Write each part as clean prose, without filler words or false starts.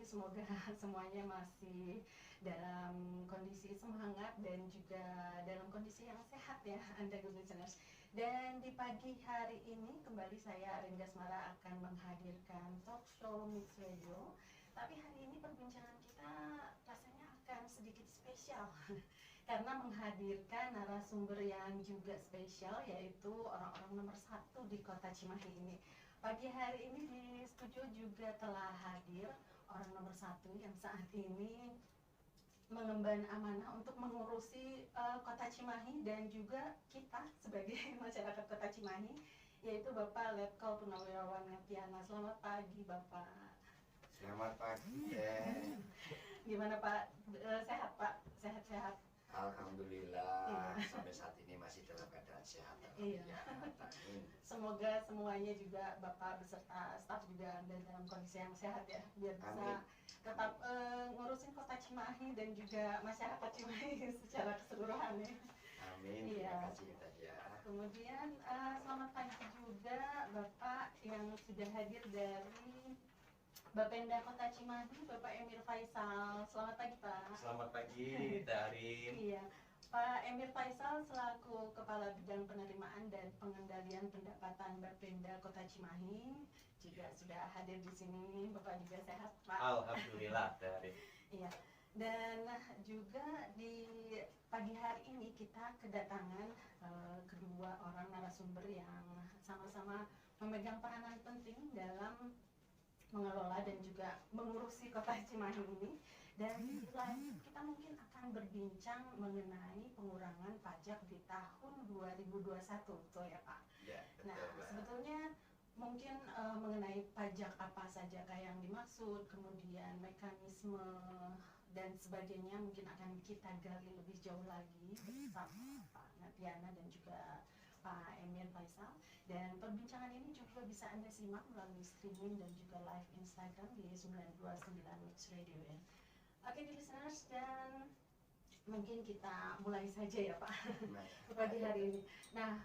semoga semuanya masih dalam kondisi semangat dan juga dalam kondisi yang sehat ya Anda good listeners. Dan di pagi hari ini kembali saya Rinda Asmara akan menghadirkan talk show Mix Radio. Tapi hari ini perbincangan kita rasanya akan sedikit spesial karena menghadirkan narasumber yang juga spesial, yaitu orang-orang nomor satu di kota Cimahi ini. Pagi hari ini di studio juga telah hadir orang nomor satu yang saat ini mengemban amanah untuk mengurusi kota Cimahi dan juga kita sebagai masyarakat kota Cimahi, yaitu Bapak Letkol Purnawirawan Ngatiana. Selamat pagi Bapak. Selamat pagi ya. Gimana Pak? Sehat Pak? Sehat-sehat? Alhamdulillah sampai saat ini masih dalam keadaan sehat. Iya. Semoga semuanya juga Bapak beserta staf juga ada dalam kondisi yang sehat ya, biar bisa tetap ngurusin kota Cimahi dan juga masyarakat Cimahi secara keseluruhan ya. Amin. Iya. Terima kasih ya. Kemudian selamat pagi juga Bapak yang sudah hadir dari Bapenda Kota Cimahi, Bapak Emir Faisal. Selamat pagi Pak. Selamat pagi Darin. Iya, Pak Emir Faisal selaku Kepala Bidang Penerimaan dan Pengendalian Pendapatan Bapenda Kota Cimahi juga sudah hadir di sini. Bapak juga sehat Pak? Alhamdulillah Darin. Iya. Dan juga di pagi hari ini kita kedatangan kedua orang narasumber yang sama-sama memegang peranan penting dalam mengelola dan juga mengurusi kota Cimahi ini. Dan kita mungkin akan berbincang mengenai pengurangan pajak di tahun 2021, betul ya Pak? Ya, betul, nah, Pak. sebetulnya mungkin mengenai pajak apa saja yang dimaksud, kemudian mekanisme dan sebagainya mungkin akan kita gali lebih jauh lagi bersama Pak Ngatiana dan juga Pak Emir Faisal. Dan perbincangan ini juga bisa Anda simak melalui streaming dan juga live Instagram di 929 Mix Radio ya. Oke listeners, dan mungkin kita mulai saja ya Pak pagi hari ini. Nah,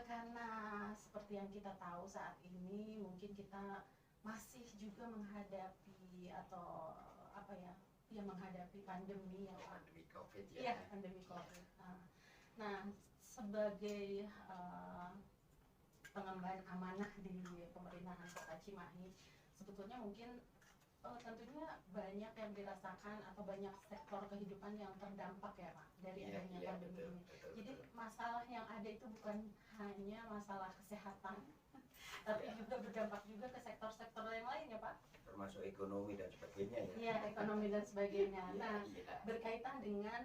karena seperti yang kita tahu saat ini mungkin kita masih juga menghadapi atau menghadapi pandemi ya Pak. Pandemi COVID ya. Iya, pandemi COVID. Nah, sebagai pengemban amanah di pemerintahan Kota Cimahi, sebetulnya mungkin tentunya banyak yang dirasakan atau banyak sektor kehidupan yang terdampak ya Pak dari adanya pandemi ini. Jadi masalah yang ada itu bukan hanya masalah kesehatan, tapi juga berdampak juga ke sektor-sektor yang lain ya Pak. Termasuk ekonomi dan sebagainya ya. Iya, ekonomi dan sebagainya. Iya, Nah, iya. berkaitan dengan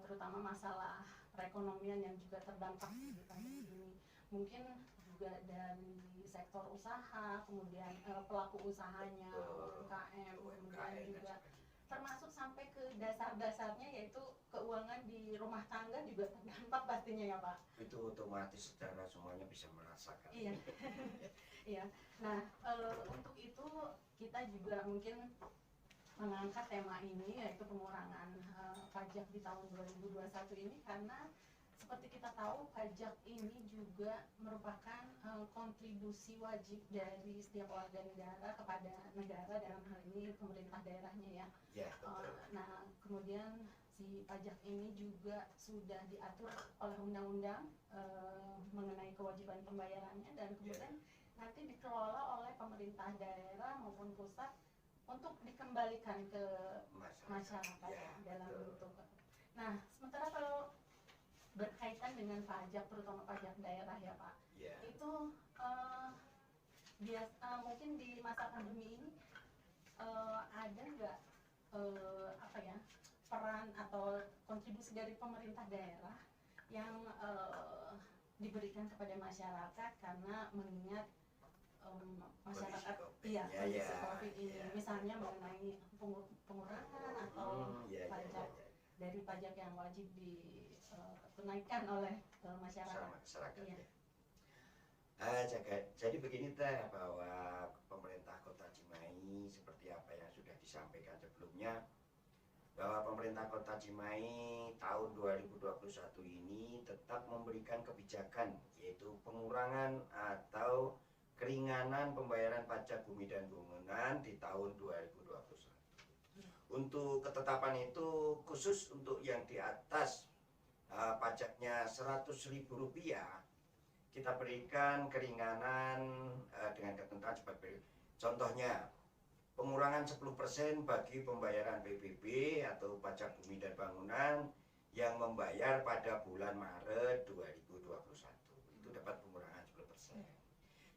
terutama masalah perekonomian yang juga terdampak di pandemi ini, mungkin juga dari sektor usaha, kemudian pelaku usahanya, UMKM, kemudian juga termasuk sampai ke dasar-dasarnya yaitu keuangan di rumah tangga juga terdampak pastinya ya Pak. Itu otomatis secara semuanya bisa merasakan. Iya. Iya. Nah, untuk itu kita juga mungkin mengangkat tema ini yaitu pengurangan pajak di tahun 2021 ini karena seperti kita tahu pajak ini juga merupakan kontribusi wajib dari setiap warga negara kepada negara, dalam hal ini pemerintah daerahnya ya. Ya, betul. Nah, kemudian si pajak ini juga sudah diatur oleh undang-undang mengenai kewajiban pembayarannya dan kemudian nanti dikelola oleh pemerintah daerah maupun pusat untuk dikembalikan ke masyarakat ya, dalam bentuk. Nah, sementara kalau berkaitan dengan pajak, terutama pajak daerah ya Pak, itu mungkin di masa pandemi ini ada nggak peran atau kontribusi dari pemerintah daerah yang diberikan kepada masyarakat karena mengingat masyarakat kondisi COVID ini, misalnya mengenai pengurangan atau pajak dari pajak yang wajib ditunaikan oleh masyarakat. Iya. Jadi begini bahwa pemerintah Kota Cimahi seperti apa yang sudah disampaikan sebelumnya, bahwa pemerintah Kota Cimahi tahun 2021 ini tetap memberikan kebijakan yaitu pengurangan atau keringanan pembayaran pajak bumi dan bangunan di tahun 2021. Untuk ketetapan itu khusus untuk yang di atas pajaknya Rp100.000, kita berikan keringanan dengan ketentuan sebagai contohnya pengurangan 10% bagi pembayaran PBB atau pajak bumi dan bangunan yang membayar pada bulan Maret 2021. Itu dapat pengurangan 10%.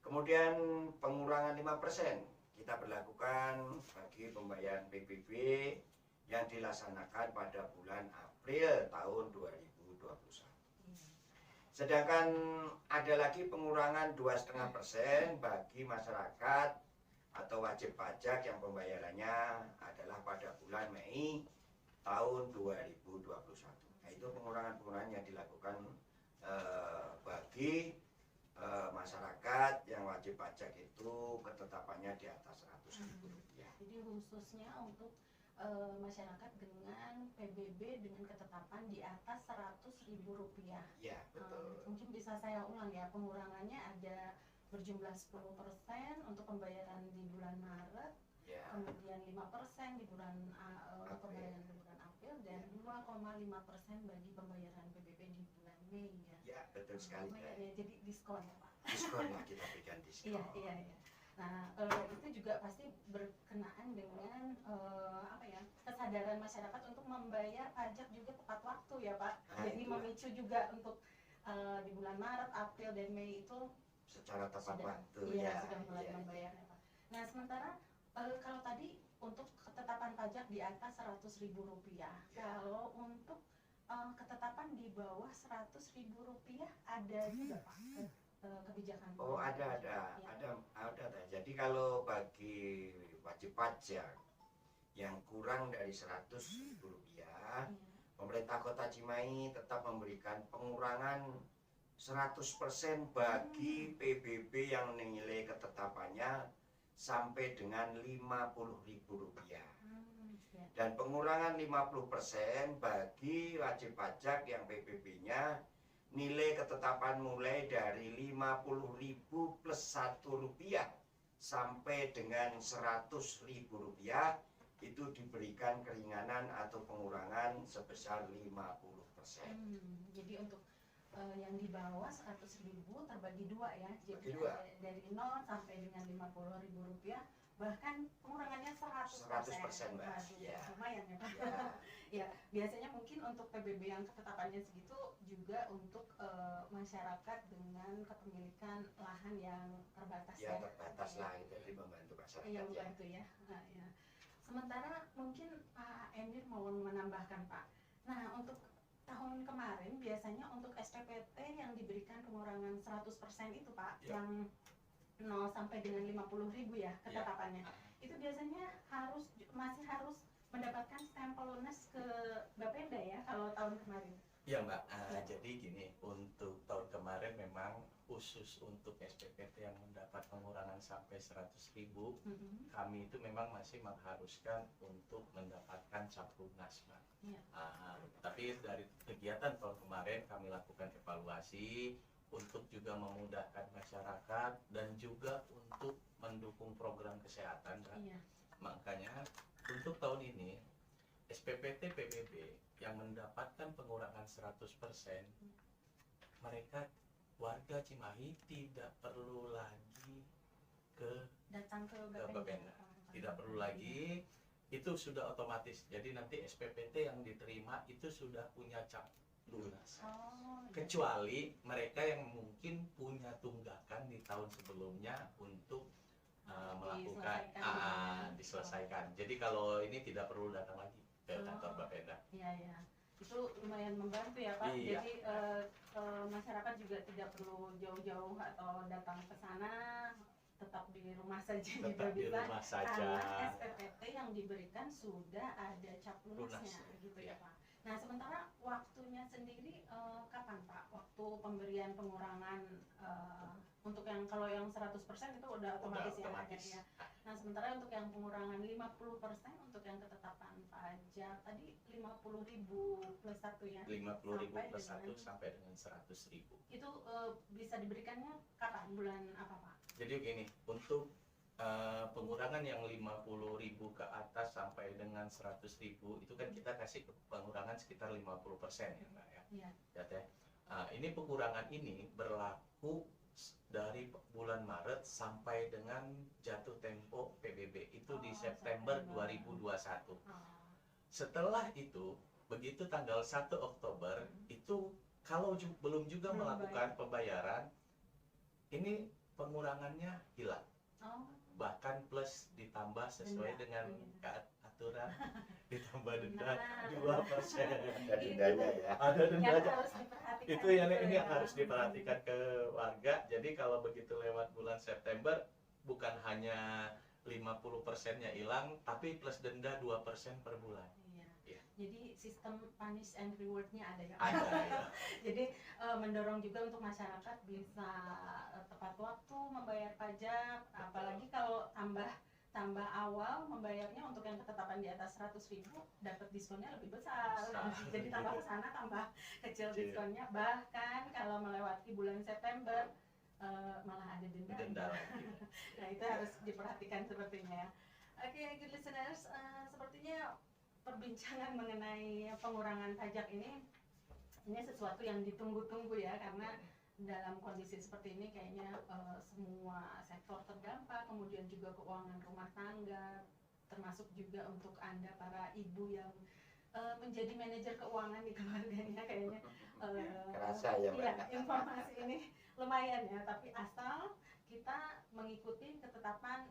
Kemudian pengurangan 5% kita berlakukan bagi pembayaran PBB yang dilaksanakan pada bulan April tahun 2021. Sedangkan ada lagi pengurangan 2,5% bagi masyarakat atau wajib pajak yang pembayarannya adalah pada bulan Mei tahun 2021. Nah, itu pengurangan-pengurangan yang dilakukan bagi masyarakat yang wajib pajak itu ketetapannya di atas Rp100.000. Jadi khususnya untuk masyarakat dengan PBB dengan ketetapan di atas Rp100.000. Ya, betul. Mungkin bisa saya ulang ya, pengurangannya ada berjumlah 10% untuk pembayaran di bulan Maret, Ya. kemudian 5% di bulan pembayaran di bulan April, dan 2,5% bagi pembayaran PBB di bulan Mei ya. Ya, betul sekali. Ya, jadi diskon ya Pak. Diskon lah, kita berikan diskon. Iya. Nah, itu juga pasti berkenaan dengan kesadaran masyarakat untuk membayar pajak juga tepat waktu ya Pak. Nah, jadi itulah. memicu juga untuk di bulan Maret, April, dan Mei itu Secara tepat waktu. sudah mulai membayarnya Pak. Nah, sementara kalau tadi untuk ketetapan pajak di atas Rp100.000, kalau untuk ketetapan di bawah Rp100.000 ada juga Pak kebijakan. Oh, ada. Jadi kalau bagi wajib pajak yang kurang dari Rp100.000, pemerintah Kota Cimahi tetap memberikan pengurangan 100% bagi PBB yang nilai ketetapannya sampai dengan Rp50.000. Dan pengurangan 50% bagi wajib pajak yang PBB-nya nilai ketetapan mulai dari Rp50.000 plus Rp1 sampai dengan Rp100.000 itu diberikan keringanan atau pengurangan sebesar 50%. Jadi untuk yang di bawah Rp100.000 terbagi dua ya, jadi dua. dari 0 sampai dengan Rp50.000, bahkan pengurangannya 100%. Mbak. Ya. Lumayan ya Pak. Ya. Ya, biasanya mungkin untuk PBB yang ketetapannya segitu juga untuk masyarakat dengan kepemilikan lahan yang terbatas Ya, terbatas lah, itu jadi membantu masyarakat. Iya, membantu ya. Nah, ya. Sementara mungkin Pak Emir mau menambahkan Pak. Nah, untuk tahun kemarin biasanya untuk SPPT yang diberikan pengurangan 100% itu Pak, yang 0 sampai dengan Rp50.000 ya ketetapannya. Itu biasanya masih harus mendapatkan stempel lunas ke Bapenda ya kalau tahun kemarin. Ya Mbak, jadi gini, untuk tahun kemarin memang khusus untuk SPPT yang mendapat pengurangan sampai 100.000, kami itu memang masih mengharuskan untuk mendapatkan cap lunas, Mbak. Ya. Tapi dari kegiatan tahun kemarin kami lakukan evaluasi untuk juga memudahkan masyarakat dan juga untuk mendukung program kesehatan, Mbak. Iya. Makanya untuk tahun ini SPPT PBB yang mendapatkan pengurangan 100%, mereka warga Cimahi tidak perlu lagi datang ke Bapenda. Tidak perlu lagi, itu sudah otomatis. Jadi nanti SPPT yang diterima itu sudah punya cap lunas. Kecuali mereka yang mungkin punya tunggakan di tahun sebelumnya untuk melakukan diselesaikan. Jadi kalau ini tidak perlu datang lagi ke kantor Bapenda. Iya. Itu lumayan membantu ya Pak. Iya. Jadi masyarakat juga tidak perlu jauh-jauh atau datang ke sana, tetap di rumah saja juga Tetap di bisa. rumah saja. Karena SPPT yang diberikan sudah ada cap lunasnya Lunas. gitu ya Pak. Nah, sementara waktunya sendiri kapan Pak? Waktu pemberian pengurangan untuk yang kalau yang 100% itu udah otomatis ya akhirnya. Nah, sementara untuk yang pengurangan 50% untuk yang ketetapan pajak tadi 50.000 plus 1 ya. 50.000 plus 1 sampai dengan 100.000. Itu bisa diberikannya kapan? Bulan apa Pak? Jadi begini, untuk pengurangan yang 50.000 ke atas sampai dengan 100.000 itu kan kita kasih pengurangan sekitar 50% ya Mbak ya. Iya. Ya. Ini pengurangan ini berlaku dari bulan Maret sampai dengan jatuh tempo PBB itu di September 2021. Setelah itu, begitu tanggal 1 Oktober itu kalau belum juga melakukan pembayaran, ini pengurangannya hilang. Bahkan plus ditambah sesuai dengan aturan, ditambah denda 2%. Ada dendanya ya. Ada dendanya. Itu yang ini ya. harus diperhatikan ke warga. Jadi kalau begitu lewat bulan September, bukan hanya 50%-nya hilang, tapi plus denda 2% per bulan. Iya. Jadi sistem punish and reward-nya ada ya. Ada ya. Jadi mendorong juga untuk masyarakat bisa tepat waktu membayar pajak, apalagi kalau tambah awal membayarnya untuk yang ketetapan di atas 100.000 dapat diskonnya lebih besar. Jadi tambah ke sana tambah kecil diskonnya. Bahkan kalau melewati bulan September malah ada denda. Nah, itu harus diperhatikan sepertinya. Oke, good listeners, sepertinya perbincangan mengenai pengurangan pajak ini sesuatu yang ditunggu-tunggu ya, karena dalam kondisi seperti ini kayaknya semua sektor terdampak, kemudian juga keuangan rumah tangga, termasuk juga untuk Anda para ibu yang menjadi manajer keuangan di keluarganya kayaknya Kerasa ya, iya, informasi ini lumayan ya, tapi asal kita mengikuti ketetapan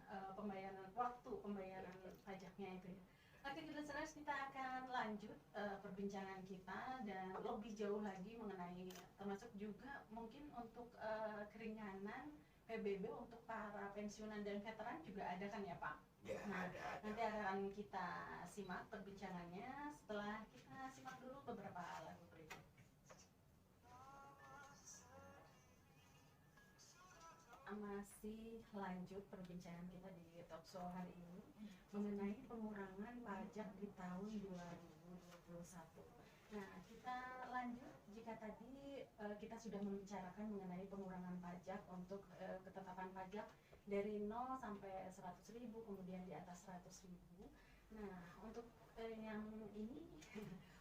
waktu pembayaran pajaknya itu ya. Oke, listeners, kita akan lanjut perbincangan kita dan lebih jauh lagi mengenai termasuk juga mungkin untuk keringanan PBB untuk para pensiunan dan veteran juga ada kan ya Pak? Ya, nah, ada. Nanti akan kita simak perbincangannya setelah kita simak dulu beberapa lagu berikut. Masih lanjut perbincangan kita di talkshow hari ini mengenai pengurangan pajak di tahun 2021. Nah, kita lanjut. Jika tadi kita sudah membicarakan mengenai pengurangan pajak untuk ketetapan pajak dari 0 sampai 100.000, kemudian di atas 100.000. Nah, untuk yang ini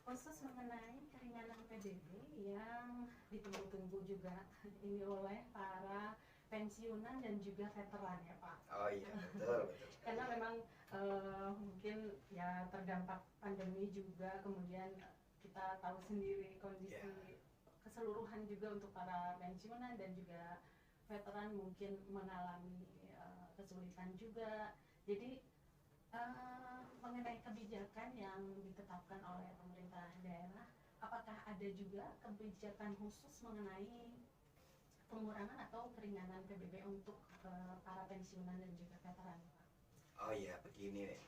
khusus mengenai keringanan PBB yang ditunggu-tunggu juga ini oleh para pensiunan dan juga veteran ya Pak. Oh iya, betul. Karena memang mungkin ya terdampak pandemi juga, kemudian kita tahu sendiri kondisi keseluruhan juga untuk para pensiunan dan juga veteran mungkin mengalami kesulitan juga. Jadi mengenai kebijakan yang ditetapkan oleh pemerintah daerah, apakah ada juga kebijakan khusus mengenai pengurangan atau keringanan PBB untuk para pensiunan dan juga veteran, Pak? Oh iya, begini nih.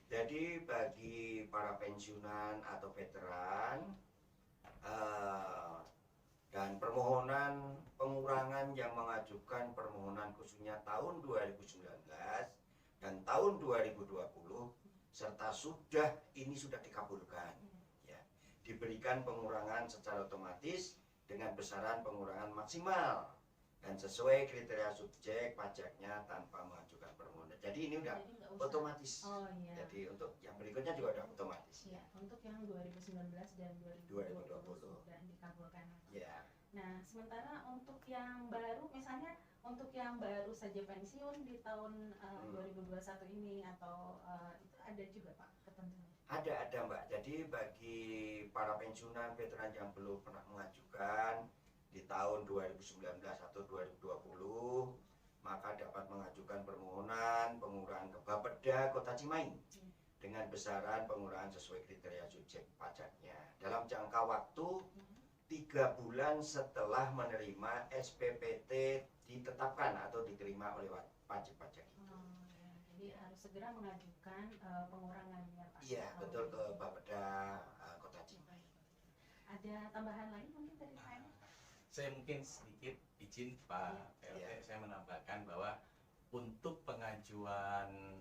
Jadi bagi para pensiunan atau veteran dan permohonan pengurangan yang mengajukan permohonan khususnya tahun 2019 dan tahun 2020 serta sudah dikabulkan, ya, diberikan pengurangan secara otomatis dengan besaran pengurangan maksimal dan sesuai kriteria subjek pajaknya tanpa mengajukan permohonan. Jadi ini udah otomatis. Oh iya. Jadi untuk yang berikutnya juga udah otomatis. Iya, untuk yang 2019 dan 2020 sudah dikabulkan. Iya. Nah, sementara untuk yang baru, misalnya untuk yang baru saja pensiun di tahun 2021 ini atau itu ada juga Pak ketentuan? Ada Mbak. Jadi bagi para pensiunan veteran yang belum pernah mengajukan di tahun 2019 atau 2020 maka dapat mengajukan permohonan pengurangan ke Bapeda Kota Cimahi dengan besaran pengurangan sesuai kriteria subjek pajaknya dalam jangka waktu 3 bulan setelah menerima SPPT ditetapkan atau diterima oleh wajib pajak. Jadi harus segera mengajukan pengurangannya Pak. Iya, betul, ke Bapeda Kota Cimahi. Ada tambahan lain mungkin dari saya? Saya mungkin sedikit izin Pak PLT, Iya. saya menambahkan bahwa untuk pengajuan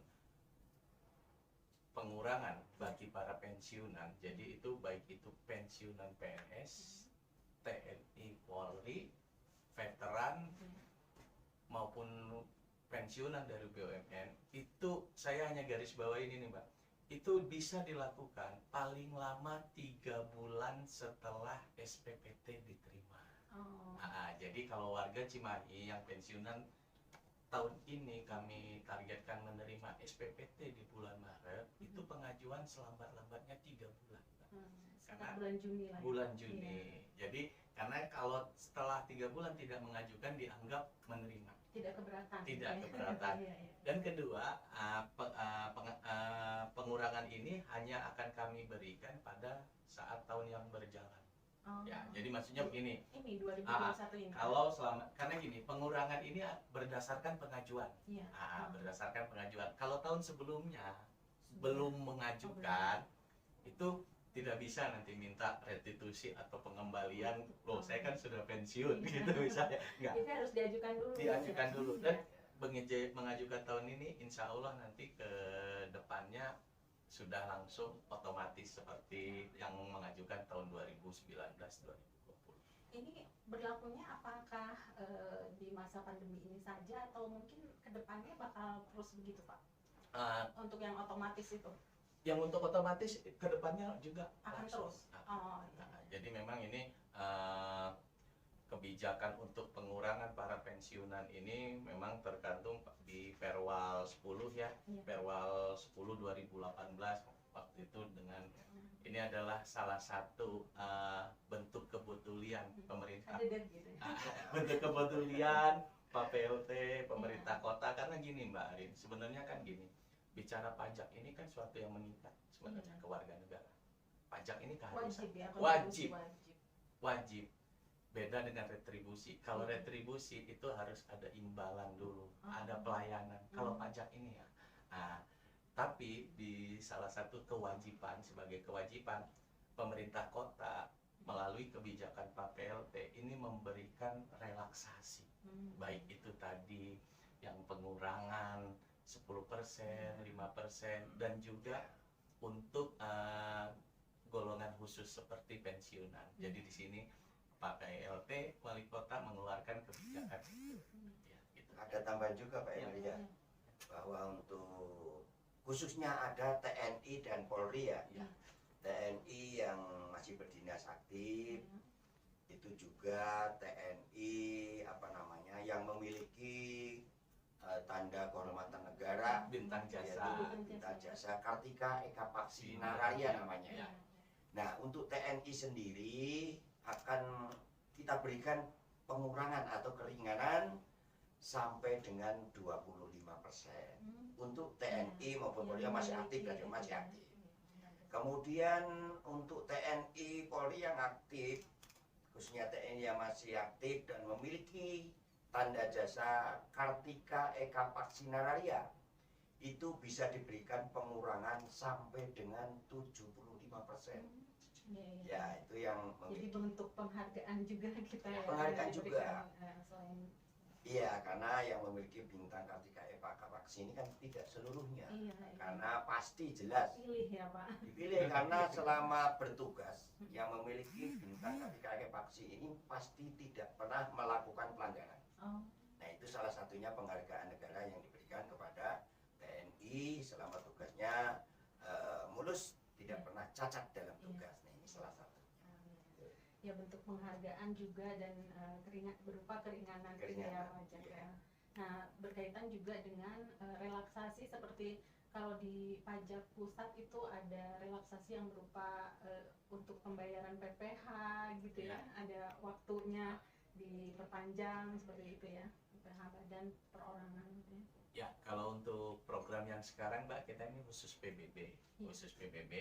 pengurangan bagi para pensiunan, jadi itu baik itu pensiunan PNS, TNI, Polri, veteran maupun pensiunan dari BUMN, itu saya hanya garis bawah ini nih Mbak, itu bisa dilakukan paling lama 3 bulan setelah SPPT diterima. Jadi kalau warga Cimahi yang pensiunan tahun ini kami targetkan menerima SPPT di bulan Maret, itu pengajuan selambat-lambatnya 3 bulan. Sekitar bulan Juni lah. Bulan Juni. Jadi karena kalau setelah 3 bulan tidak mengajukan dianggap menerima. Tidak keberatan. Tidak keberatan. Dan kedua, pengurangan ini hanya akan kami berikan pada saat tahun yang berjalan. Ya, jadi maksudnya begini. Ini 2021 ini. Kalau karena gini, pengurangan ini berdasarkan pengajuan. Iya. Berdasarkan pengajuan. Kalau tahun sebelumnya belum mengajukan, itu tidak bisa nanti minta restitusi atau pengembalian. Loh, saya kan sudah pensiun gitu misalnya. Enggak. Itu harus diajukan dulu. Diajukan dulu. Dan mengajukan tahun ini, insya Allah nanti ke depannya sudah langsung otomatis seperti yang mengajukan tahun 2019-2020. Ini berlakunya apakah di masa pandemi ini saja atau mungkin kedepannya bakal terus begitu Pak? Untuk yang otomatis itu? Yang untuk otomatis kedepannya juga akan langsung. terus. Jadi memang ini kebijakan untuk pengurangan para pensiunan ini memang tergantung di Perwal 10 ya, Perwal 10 2018 waktu itu dengan ini adalah salah satu bentuk kepedulian pemerintah. Bentuk kepedulian Pak PLT, pemerintah kota, karena gini Mbak Arin, sebenarnya kan gini, bicara pajak ini kan suatu yang mengikat sebenarnya ke warga negara. Pajak ini keharusan. Wajib. Beda dengan retribusi. Kalau retribusi itu harus ada imbalan dulu, ada pelayanan. Kalau pajak ini ya. Tapi di salah satu kewajiban, sebagai kewajiban pemerintah kota melalui kebijakan Pak PLT ini memberikan relaksasi. Baik itu tadi yang pengurangan 10%, 5%, dan juga untuk golongan khusus seperti pensiunan. Jadi di sini Pak PLT, Wali Kota mengeluarkan kebijakan. Ya, gitu. Ada tambahan juga Pak Emil ya, bahwa untuk khususnya ada TNI dan Polri ya. TNI yang masih berdinas aktif, itu juga TNI yang memiliki tanda kehormatan negara, bintang jasa, yaitu bintang jasa Kartika Eka Paksi Nararia namanya. Nah, untuk TNI sendiri akan kita berikan pengurangan atau keringanan sampai dengan 25%. Untuk TNI maupun Polri yang masih aktif dan yang masih aktif. Kemudian untuk TNI Polri yang aktif, khususnya TNI yang masih aktif dan memiliki tanda jasa Kartika Eka Paksi Nararia, itu bisa diberikan pengurangan sampai dengan 75%. Ya, itu yang jadi bentuk penghargaan juga kita ya. Penghargaan juga. Selain iya, karena yang memiliki bintang Kartika Eka Paksi ini kan tidak seluruhnya. Karena pasti jelas pilih ya Pak. Dipilih karena selama bertugas yang memiliki bintang Kartika Eka Paksi ini pasti tidak pernah melakukan pelanggaran. Nah, itu salah satunya penghargaan negara yang diberikan kepada TNI selama tugasnya mulus, tidak pernah cacat dalam tugas. Nah, ini salah satunya. Ya, bentuk penghargaan juga dan berupa keringanan biaya pajak ya. Nah, berkaitan juga dengan relaksasi seperti kalau di pajak pusat itu ada relaksasi yang berupa untuk pembayaran PPh gitu ya, ada waktunya diperpanjang seperti itu ya, PPh badan perorangan gitu ya. Ya, kalau untuk program yang sekarang Mbak, kita ini khusus PBB. Khusus PBB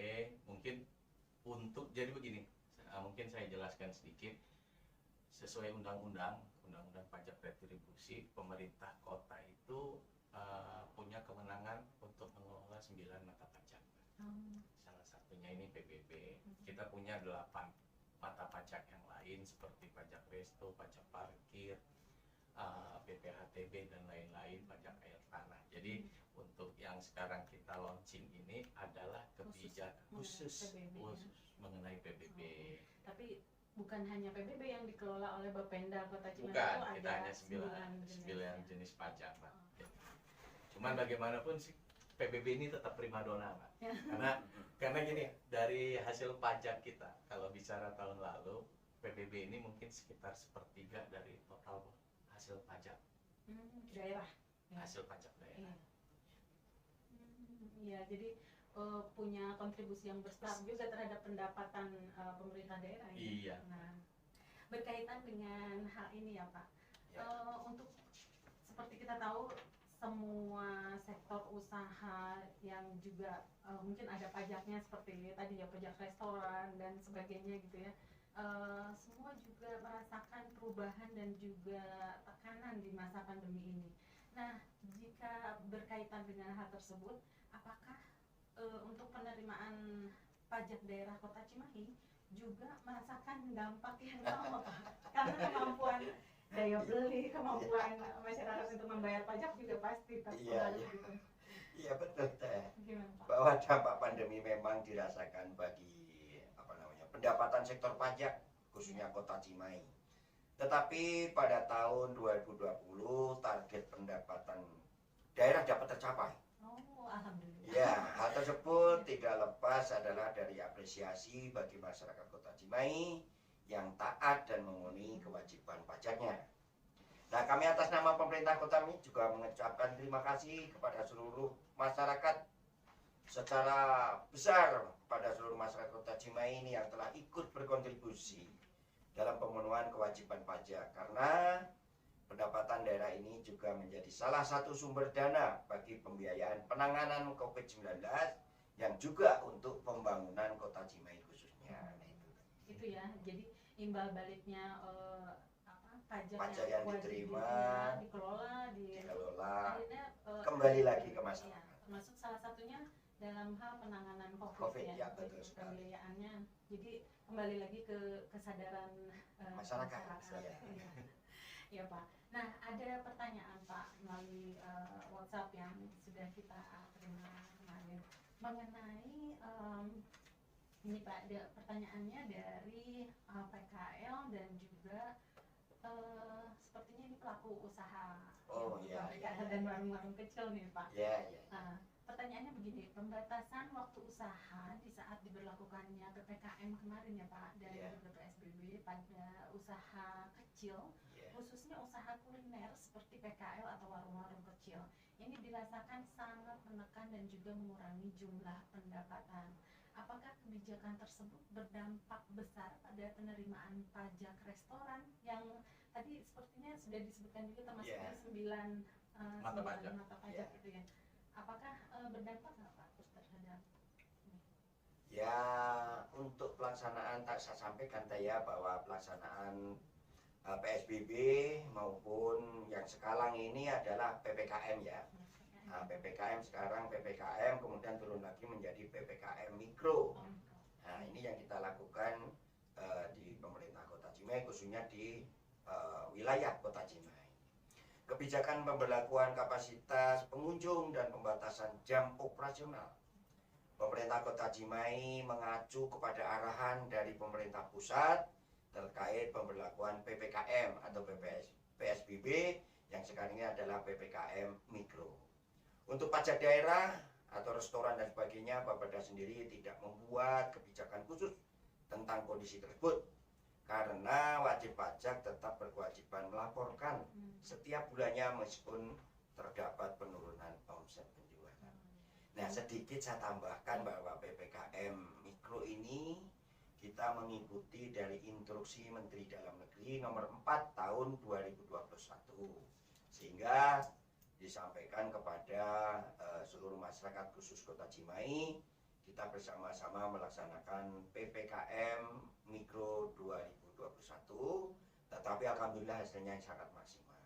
mungkin untuk, jadi begini, mungkin saya jelaskan sedikit. Sesuai undang-undang pajak retribusi, pemerintah kota itu punya kewenangan untuk mengelola 9 mata pajak. Salah satunya ini PBB. Kita punya 8 mata pajak yang lain seperti pajak resto, pajak parkir, BPHTB dan lain-lain, pajak air tanah. Jadi untuk yang sekarang kita launching ini adalah kebijakan khusus mengenai PBB. Tapi bukan hanya PBB yang dikelola oleh Bapenda Kota Cimahi, Bukan, itu kita ada hanya 9 jenis. jenis pajak, Pak. Cuman bagaimanapun sih PBB ini tetap primadona, Pak. Karena gini, dari hasil pajak kita, kalau bicara tahun lalu, PBB ini mungkin sekitar sepertiga dari total hasil pajak Daerah. hasil pajak daerah. Iya, jadi punya kontribusi yang besar juga terhadap pendapatan pemerintah daerah. Iya. Nah, berkaitan dengan hal ini ya Pak, untuk seperti kita tahu semua sektor usaha yang juga mungkin ada pajaknya seperti tadi ya, pajak restoran dan sebagainya gitu ya, semua juga merasakan perubahan dan juga tekanan di masa pandemi ini. Nah, jika berkaitan dengan hal tersebut, apakah untuk penerimaan pajak daerah Kota Cimahi juga merasakan dampak yang sama, Pak? Karena kemampuan daya beli, kemampuan masyarakat untuk membayar pajak juga pasti terpengaruh gitu. Iya betul Teh. Gimana, Pak? Bahwa dampak pandemi memang dirasakan bagi pendapatan sektor pajak khususnya Kota Cimahi. Tetapi pada tahun 2020 target pendapatan daerah dapat tercapai. Oh, alhamdulillah. Ya, hal tersebut tidak lepas adalah dari apresiasi bagi masyarakat Kota Cimahi yang taat dan memenuhi kewajiban pajaknya. Nah, kami atas nama pemerintah Kota Cimahi juga mengucapkan terima kasih kepada seluruh masyarakat secara besar, pada seluruh masyarakat Kota Cimahi ini yang telah ikut berkontribusi dalam pemenuhan kewajiban pajak, karena pendapatan daerah ini juga menjadi salah satu sumber dana bagi pembiayaan penanganan COVID-19 yang juga untuk pembangunan Kota Cimahi khususnya. Nah, itu ya, jadi imbal baliknya pajak yang diterima, dikelola, akhirnya kembali lagi ke masyarakat. Ya, termasuk salah satunya dalam hal penanganan COVID ya, betul sekali. Pembiayaannya, jadi kembali lagi ke kesadaran masyarakat. Ya Pak. Nah, ada pertanyaan Pak melalui WhatsApp yang sudah kita terima kemarin mengenai ini Pak, ada pertanyaannya dari PKL dan juga sepertinya ini pelaku usaha PKL dan warung-warung kecil nih Pak. Pertanyaannya begini, pembatasan waktu usaha di saat diberlakukannya PPKM kemarin ya Pak, dan juga PSBB pada usaha kecil, khususnya usaha kuliner seperti PKL atau warung-warung kecil, ini dirasakan sangat menekan dan juga mengurangi jumlah pendapatan. Apakah kebijakan tersebut berdampak besar pada penerimaan pajak restoran yang tadi sepertinya sudah disebutkan juga termasuk 9 mata pajak itu ya? Apakah berdampak nggak Pak terhadap ini? Ya, untuk pelaksanaan tak saya sampaikan ya, bahwa pelaksanaan PSBB maupun yang sekarang ini adalah PPKM ya. Nah, PPKM sekarang PPKM kemudian turun lagi menjadi PPKM mikro. Nah, ini yang kita lakukan di pemerintah Kota Cimahi, khususnya di wilayah Kota Cimahi. Kebijakan pemberlakuan kapasitas pengunjung dan pembatasan jam operasional. Pemerintah Kota Cimahi mengacu kepada arahan dari pemerintah pusat terkait pemberlakuan PPKM atau PSBB yang sekarang ini adalah PPKM mikro. Untuk pajak daerah atau restoran dan sebagainya, Bapeda sendiri tidak membuat kebijakan khusus tentang kondisi tersebut, karena wajib pajak tetap berkewajiban melaporkan setiap bulannya meskipun terdapat penurunan omset penjualan. Nah, sedikit saya tambahkan bahwa PPKM mikro ini kita mengikuti dari instruksi Menteri Dalam Negeri nomor 4 tahun 2021, sehingga disampaikan kepada seluruh masyarakat khusus Kota Cimahi, kita bersama-sama melaksanakan PPKM Mikro 2021, tetapi alhamdulillah hasilnya sangat maksimal.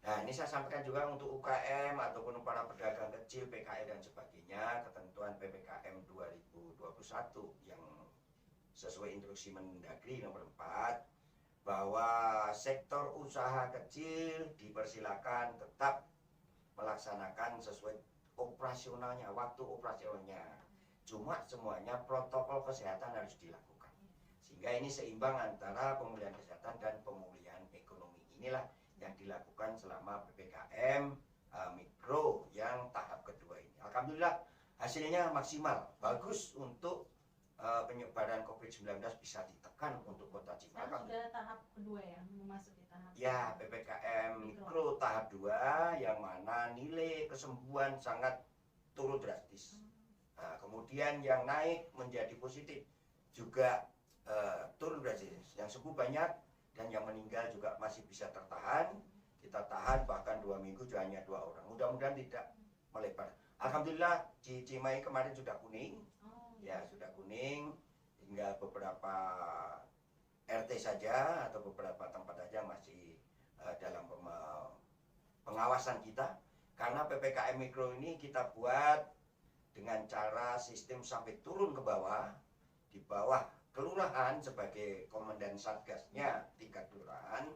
Nah, ini saya sampaikan juga untuk UKM ataupun para pedagang kecil, PKL dan sebagainya, ketentuan PPKM 2021 yang sesuai instruksi Mendagri nomor 4 bahwa sektor usaha kecil dipersilakan tetap melaksanakan sesuai operasionalnya, waktu operasionalnya. Cuma semuanya protokol kesehatan harus dilakukan. Sehingga ini seimbang antara pemulihan kesehatan dan pemulihan ekonomi. Inilah yang dilakukan selama PPKM mikro yang tahap kedua ini. Alhamdulillah hasilnya maksimal, bagus untuk penyebaran COVID-19 bisa ditekan untuk Kota Cimahi. Sekarang sudah tahap kedua ya, memasuki tahap Ya, PPKM mikro tahap 2 yang mana nilai kesembuhan sangat turun drastis. Nah, kemudian yang naik menjadi positif juga turun drastis. Yang sembuh banyak dan yang meninggal juga masih bisa tertahan. Kita tahan bahkan 2 minggu hanya 2 orang. Mudah-mudahan tidak melebar. Alhamdulillah di Cimahi kemarin sudah kuning. Ya, sudah kuning, hingga beberapa RT saja atau beberapa tempat saja masih dalam pengawasan kita. Karena PPKM mikro ini kita buat dengan cara sistem sampai turun ke bawah, di bawah kelurahan sebagai komandan satgasnya tingkat kelurahan,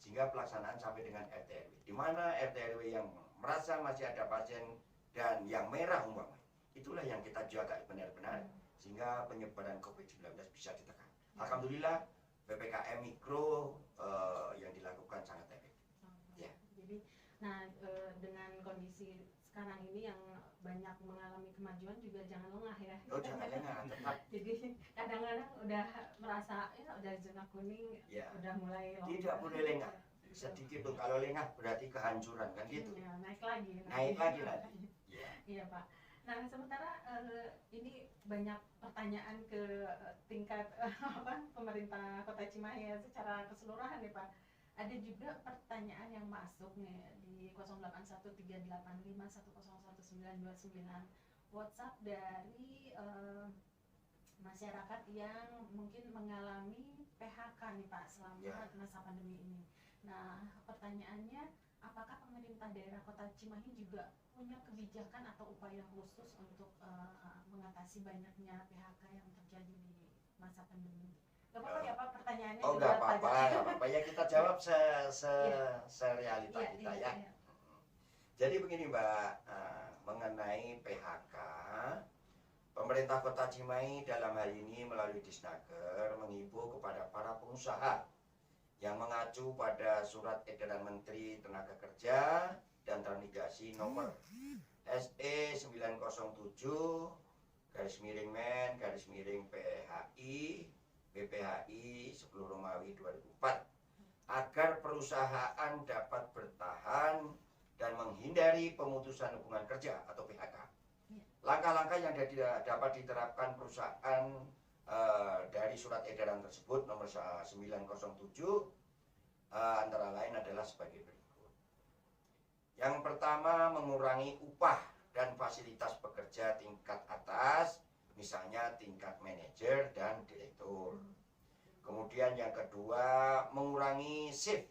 sehingga pelaksanaan sampai dengan RT RW. Di mana RT RW yang merasa masih ada pasien dan yang merah umpamanya, itulah yang kita jaga benar-benar sehingga penyebaran COVID-19 bisa ditekan. Alhamdulillah PPKM mikro yang dilakukan sangat efektif. Ya. Jadi, dengan kondisi sekarang ini yang banyak mengalami kemajuan juga jangan lengah ya. Oh, jangan lengah, tetap. Jadi kadang-kadang udah merasa ya udah zona kuning, Ya. udah mulai Tidak boleh lengah. Sedikit pun kalau lengah berarti kehancuran kan gitu. Ya, naik lagi. Naik lagi nanti. Ya. Iya Pak. Nah sementara ini banyak pertanyaan ke tingkat pemerintah Kota Cimahi ya, secara keseluruhan ya Pak. Ada juga pertanyaan yang masuk nih di 081385101929 WhatsApp dari masyarakat yang mungkin mengalami PHK nih Pak selama masa pandemi ini. Nah pertanyaannya, apakah pemerintah daerah Kota Cimahi juga punya kebijakan atau upaya khusus untuk mengatasi banyaknya PHK yang terjadi di masa pandemi? Gak apa-apa ya Pak pertanyaannya? Oh, nggak apa-apa, ya kita jawab serealita Iya, kita iya, ya. iya. Jadi begini Mbak, mengenai PHK, pemerintah Kota Cimahi dalam hal ini melalui Disnaker menghimbau kepada para pengusaha yang mengacu pada surat edaran Menteri Tenaga Kerja dan Transmigrasi nomor SE 907/Men/PHI BPHI 10 Romawi 2004 agar perusahaan dapat bertahan dan menghindari pemutusan hubungan kerja atau PHK. Langkah-langkah yang dapat diterapkan perusahaan dari surat edaran tersebut nomor 907 antara lain adalah sebagai berikut. Yang pertama, mengurangi upah dan fasilitas pekerja tingkat atas, misalnya tingkat manajer dan direktur. Kemudian yang kedua, mengurangi shift.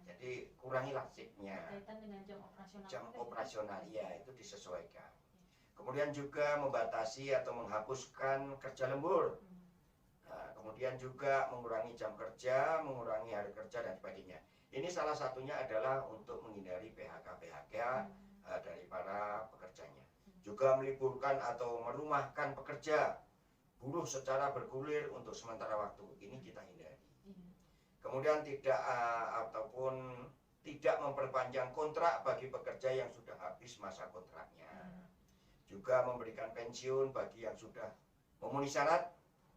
Jadi kurangilah shiftnya. Kaitan dengan jam operasional. Jam operasional ya itu disesuaikan. Kemudian juga membatasi atau menghapuskan kerja lembur. Nah, kemudian juga mengurangi jam kerja, mengurangi hari kerja dan sebagainya. Ini salah satunya adalah untuk menghindari PHK dari para pekerjanya. Juga meliburkan atau merumahkan pekerja, buruh secara bergulir untuk sementara waktu. Ini kita hindari. Kemudian tidak memperpanjang kontrak bagi pekerja yang sudah habis masa kontraknya. Juga memberikan pensiun bagi yang sudah memenuhi syarat.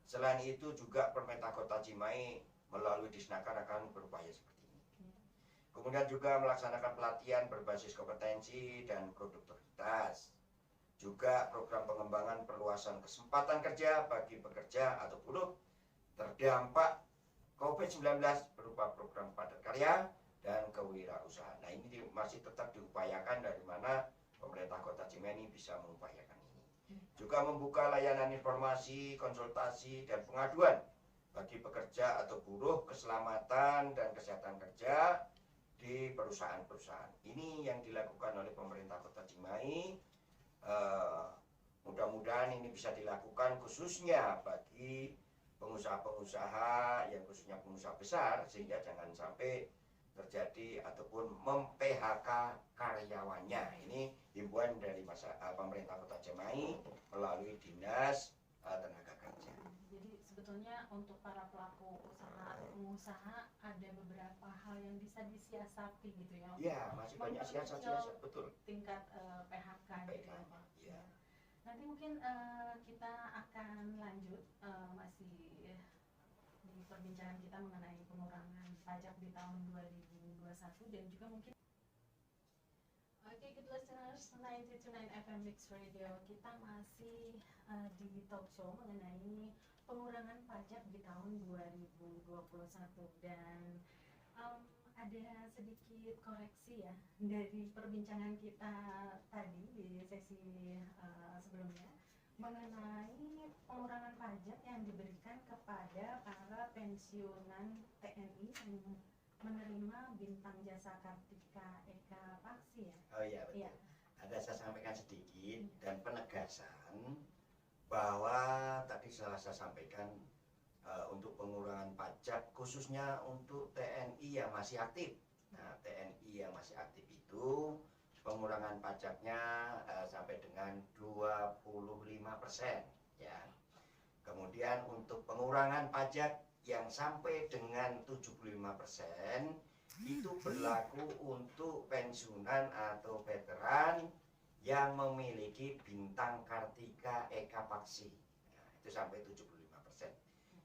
Selain itu juga pemerintah Kota Cimahi melalui Disnaker akan berupaya seperti ini. Kemudian juga melaksanakan pelatihan berbasis kompetensi dan produktivitas. Juga program pengembangan perluasan kesempatan kerja bagi pekerja atau buruh terdampak COVID-19 berupa program padat karya dan kewirausahaan. Nah, ini masih tetap diupayakan dari mana pemerintah Kota Cimahi bisa mengupayakan ini. Juga membuka layanan informasi, konsultasi, dan pengaduan bagi pekerja atau buruh keselamatan dan kesehatan kerja di perusahaan-perusahaan. Ini yang dilakukan oleh pemerintah Kota Cimahi. Mudah-mudahan ini bisa dilakukan khususnya bagi pengusaha-pengusaha yang khususnya pengusaha besar, sehingga jangan sampai terjadi ataupun mem-PHK karyawannya. Ini himbauan dari pemerintah Kota Cimahi melalui Dinas Tenaga Kerja. Jadi sebetulnya untuk para pelaku usaha pengusaha ada beberapa hal yang bisa disiasati gitu ya. Ya, masih banyak siasat-siasat, betul. Tingkat PHK gitu ya, Pak. Ya. Nanti mungkin kita akan lanjut masih di perbincangan kita mengenai pengurangan pajak di tahun 2021 dan juga mungkin Oke, good listeners, 92.9 FM Mix Radio. Kita masih di talk show mengenai pengurangan pajak di tahun 2021 dan ada sedikit koreksi ya dari perbincangan kita tadi di sesi sebelumnya mengenai pengurangan pajak yang diberikan kepada para pensiunan TNI yang menerima bintang jasa Kartika Eka Paksi ya. Oh iya, betul. Iya. Ada saya sampaikan sedikit dan penegasan bahwa tadi saya sampaikan untuk pengurangan pajak khususnya untuk TNI yang masih aktif. Nah, TNI yang masih aktif itu pengurangan pajaknya sampai dengan 25% ya. Kemudian untuk pengurangan pajak yang sampai dengan 75% itu berlaku untuk pensiunan atau veteran yang memiliki bintang Kartika Eka Paksi. Nah, itu sampai 75%.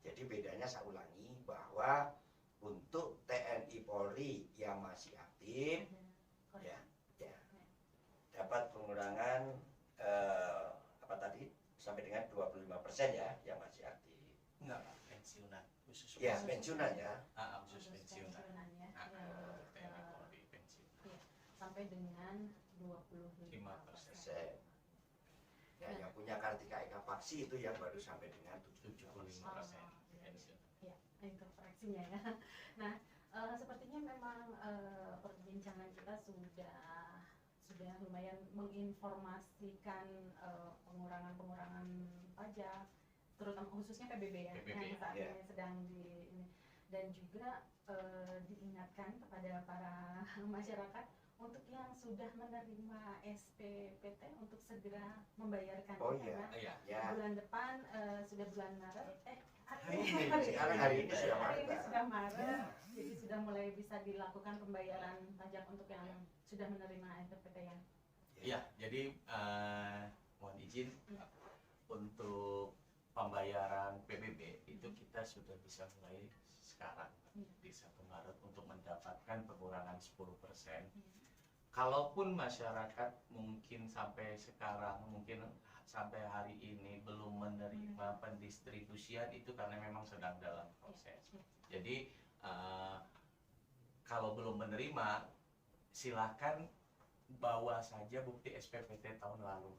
Jadi bedanya saya ulangi bahwa untuk TNI Polri yang masih aktif ya, dapat pengurangan apa tadi sampai dengan 25% ya yang masih aktif. Enggak, Pak, pensiunan khusus. Ya, pensiunan ya. Khusus pensiunan. ya, TNI Polri pensiun. sampai dengan 25%. 5%. Ya, yang punya Kartika Eka Paksi itu yang baru sampai dengan 75%. pensiun. Ya, itu koreksinya ya. Nah, sepertinya memang perbincangan kita sudah lumayan menginformasikan pengurangan pajak, terutama khususnya PBB ya, yang saat ini sedang ini, dan juga diingatkan kepada para masyarakat untuk yang sudah menerima SPPT untuk segera membayarkan. Oh iya, karena bulan depan sudah bulan Maret, hari ini sudah Maret. Ya. Jadi sudah mulai bisa dilakukan pembayaran pajak untuk yang sudah menerima SPPT ya. Iya, jadi mohon izin untuk pembayaran PBB itu kita sudah bisa mulai sekarang di 1 Maret untuk mendapatkan pengurangan 10%. Kalaupun masyarakat mungkin sampai sekarang, mungkin sampai hari ini belum menerima pendistribusian itu karena memang sedang dalam proses. Jadi kalau belum menerima, silakan bawa saja bukti SPPT tahun lalu.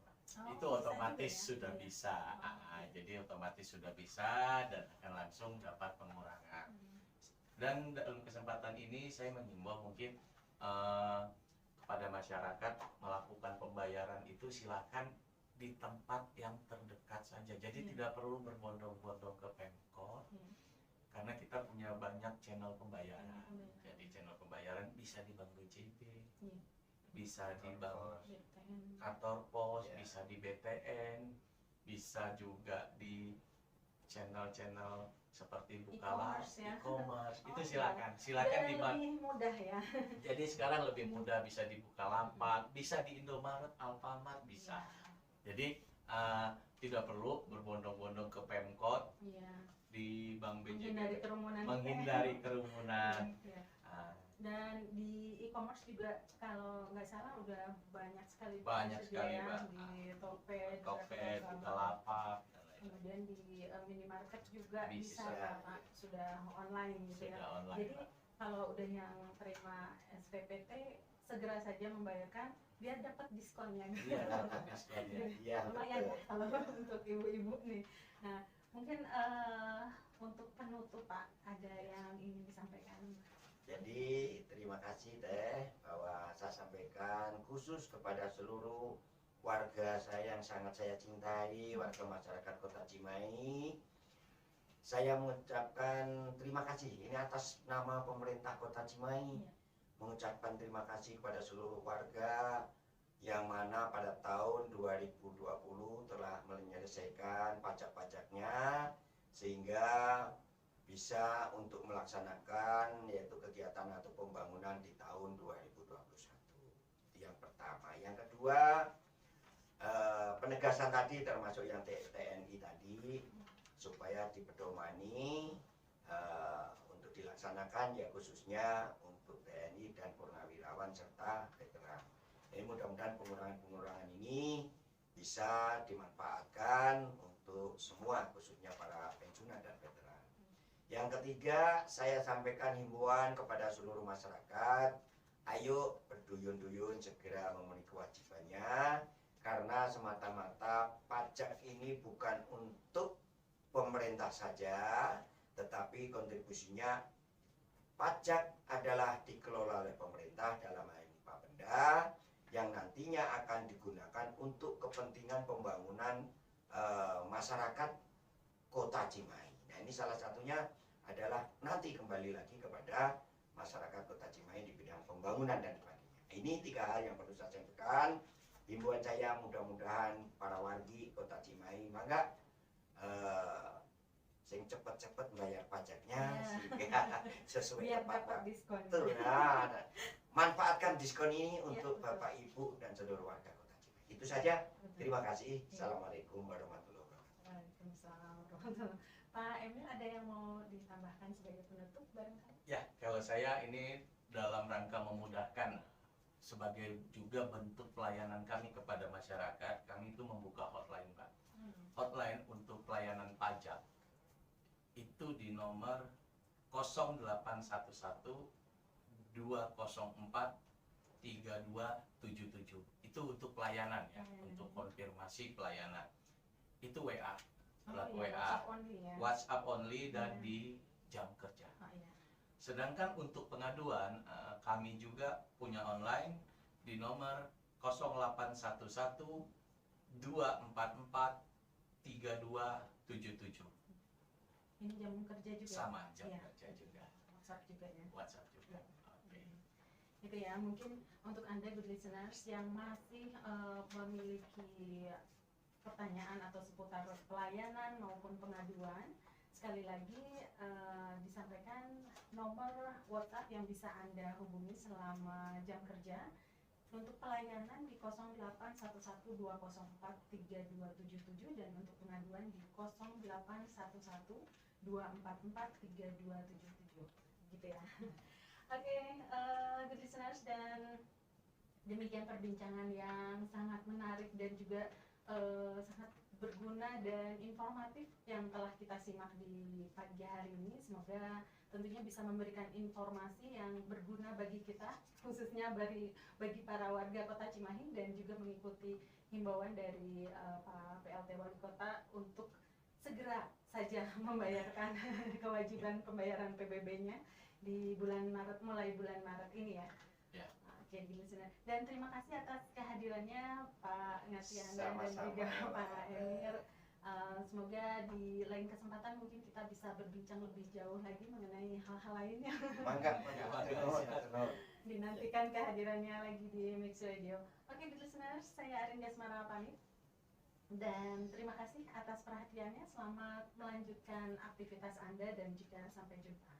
Itu otomatis sudah bisa. Jadi otomatis sudah bisa dan akan langsung dapat pengurangan. Dan dalam kesempatan ini saya mengimbau mungkin kepada masyarakat melakukan pembayaran itu silakan di tempat yang terdekat saja. Jadi tidak perlu berbondong-bondong ke Pemkot. Karena kita punya banyak channel pembayaran. Jadi channel pembayaran bisa di Bank BJB, bisa di Bank kantor pos, bisa di BTN, bisa juga di channel-channel seperti Bukalapak, e-commerce, itu silakan di Bank. Lebih mudah ya. Jadi sekarang lebih mudah, bisa di Bukalapak, bisa di Indomaret, Alfamart, bisa. Jadi tidak perlu berbondong-bondong ke Pemkot, di Bank BJB, menghindari kerumunan. Dan di e-commerce juga kalau nggak salah udah banyak sekali Pak, di Tokped, Bukalapak, kemudian di minimarket juga bisa Pak, sudah online gitu ya. Jadi kalau udah yang terima SPPT segera saja membayarkan biar dapat diskonnya. Iya, dapat diskonnya. Lumayan ya kalau untuk ibu-ibu nih. Nah, mungkin untuk penutup Pak, ada yang ingin disampaikan? Jadi terima kasih Teh bahwa saya sampaikan khusus kepada seluruh warga saya yang sangat saya cintai, warga masyarakat Kota Cimahi. saya mengucapkan terima kasih ini atas nama pemerintah Kota Cimahi. Iya. Mengucapkan terima kasih kepada seluruh warga yang mana pada tahun 2020 telah menyelesaikan pajak-pajaknya sehingga bisa untuk melaksanakan yaitu kegiatan atau pembangunan di tahun 2021. Itu yang pertama. Yang kedua, penegasan tadi termasuk yang TNI tadi supaya dipedomani untuk dilaksanakan ya khususnya untuk TNI dan purnawirawan serta veteran. Jadi mudah-mudahan pengurangan-pengurangan ini bisa dimanfaatkan untuk semua khususnya para pensiunan dan veteran. Yang ketiga, saya sampaikan himbauan kepada seluruh masyarakat, ayo berduyun-duyun segera memenuhi kewajibannya karena semata-mata pajak ini bukan untuk pemerintah saja, tetapi kontribusinya pajak adalah dikelola oleh pemerintah dalam hal ini Bapenda yang nantinya akan digunakan untuk kepentingan pembangunan masyarakat Kota Cimahi. Nah ini salah satunya adalah nanti kembali lagi kepada masyarakat Kota Cimahi di bidang pembangunan dan sebagainya. Ini 3 hal yang perlu saya sampaikan. Himbauan saya mudah-mudahan para wargi Kota Cimahi mangga sing cepet-cepet bayar pajaknya sehingga sesuai biar tepat dapat diskon. waktu. Nah, manfaatkan diskon ini untuk betul. Bapak Ibu dan seluruh warga Kota Cimahi. Itu saja. Betul. Terima kasih. Assalamualaikum warahmatullahi wabarakatuh. Waalaikumsalam warahmatullahi. Pak Emil ada yang mau ditambahkan sebagai penutup barangkali? Ya, kalau saya ini dalam rangka memudahkan sebagai juga bentuk pelayanan kami kepada masyarakat, kami itu membuka hotline, Pak. Hotline untuk pelayanan pajak itu di nomor 0811 204 3277. Itu untuk pelayanan ya, untuk konfirmasi pelayanan. Itu WA, alat WA, WhatsApp only ya. WhatsApp only dan di jam kerja. Iya. Sedangkan untuk pengaduan kami juga punya online di nomor 0811 244 3277. Ini jam kerja juga. Sama jam Iya. kerja juga. WhatsApp juga ya. WhatsApp juga. Oke. Itu ya, mungkin untuk Anda good listeners yang masih memiliki pertanyaan atau seputar pelayanan maupun pengaduan, sekali lagi disampaikan nomor WhatsApp yang bisa Anda hubungi selama jam kerja untuk pelayanan di 081120432277 dan untuk pengaduan di 081124432277 gitu ya. Oke, good listeners, dan demikian perbincangan yang sangat menarik dan juga sangat berguna dan informatif yang telah kita simak di pagi hari ini. Semoga tentunya bisa memberikan informasi yang berguna bagi kita, khususnya bagi para warga Kota Cimahi, dan juga mengikuti himbauan dari Pak PLT Wali Kota untuk segera saja membayarkan kewajiban pembayaran PBB-nya di bulan Maret, mulai bulan Maret ini ya. Ya. Oke, dan terima kasih atas kehadirannya Pak Ngatiana dan Sama-sama. juga Pak Emir. Semoga di lain kesempatan mungkin kita bisa berbincang lebih jauh lagi mengenai hal-hal lainnya. Mangga. Dinantikan kehadirannya lagi di Mix Radio. Oke, listeners, saya Arinda Asmara pamit. Dan terima kasih atas perhatiannya. Selamat melanjutkan aktivitas Anda dan juga sampai jumpa.